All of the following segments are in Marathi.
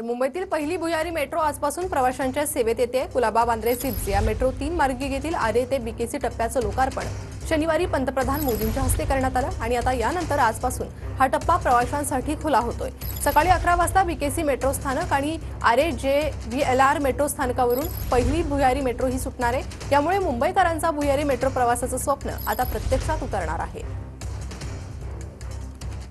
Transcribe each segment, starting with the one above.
तर मुंबईतील पहिली भुयारी मेट्रो आजपासून प्रवाशांच्या सेवेत येते। कुलाबा वांद्रे सिड्स या मेट्रो 3 मार्गिकेतील आरे ते बीकेसी टप्प्याचं लोकार्पण शनिवारी पंतप्रधान मोदींच्या हस्ते करण्यात आलं आणि आता यानंतर आजपासून हा टप्पा प्रवाशांसाठी खुला होतोय। सकाळी 11 वाजता बीकेसी मेट्रो स्थानक आणि आरे JVLR मेट्रो स्थानकावरून पहिली भुयारी मेट्रो ही सुटणार आहे। यामुळे मुंबईकरांचा भुयारी मेट्रो प्रवासाचं स्वप्न आता प्रत्यक्षात उतरणार आहे।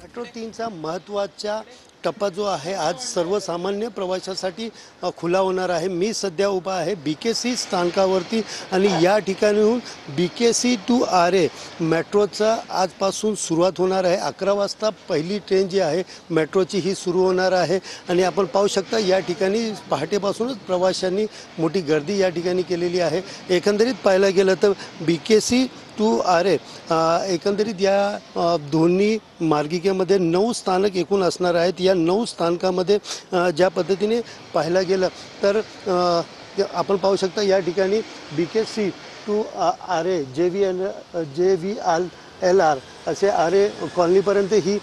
मेट्रो 3चा महत्त्वाचा टप्पा जो आहे आज सर्वसामान्य प्रवाशांसाठी खुला होणार आहे। मी सध्या उभा आहे बीकेसी स्थानकावरती आणि या ठिकाणाहून बीकेसी टू आरे मेट्रोचा आजपासून सुरुवात होणार आहे। 11 वाजता पहिली ट्रेन जी आहे मेट्रोची ही सुरू होणार आहे आणि आपण पाहू शकता या ठिकाणी पहाटेपासूनच प्रवाशांनी मोठी गर्दी या ठिकाणी केलेली आहे। एकंदरीत पाहायला गेलं तर बीकेसी टू आरे एकंदरीत या दोन्ही मार्गिकेमध्ये 9 स्थानक एकूण असणार आहेत। या 9 स्थानकामध्ये ज्या पद्धतीने पाहायला गेलं तर आपण पाहू शकता या ठिकाणी बीकेसी टू आरे JVLR असे आरे कॉलनीपर्यंत ही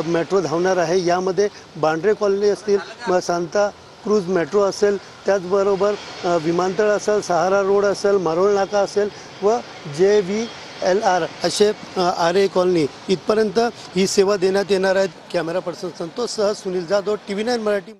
मेट्रो धावणार आहे। यामध्ये बांद्रे कॉलनी असतील, सांता क्रूज मेट्रो असेल, त्याचबरोबर विमानतळ असेल, सहारा रोड असेल, मारोळ नाका असेल व JVLR असे आरे कॉलनी इथपर्यंत ही सेवा देण्यात येणार आहे। कॅमेरा पर्सन संतोष सह सुनील जाधव, TV9 मराठी।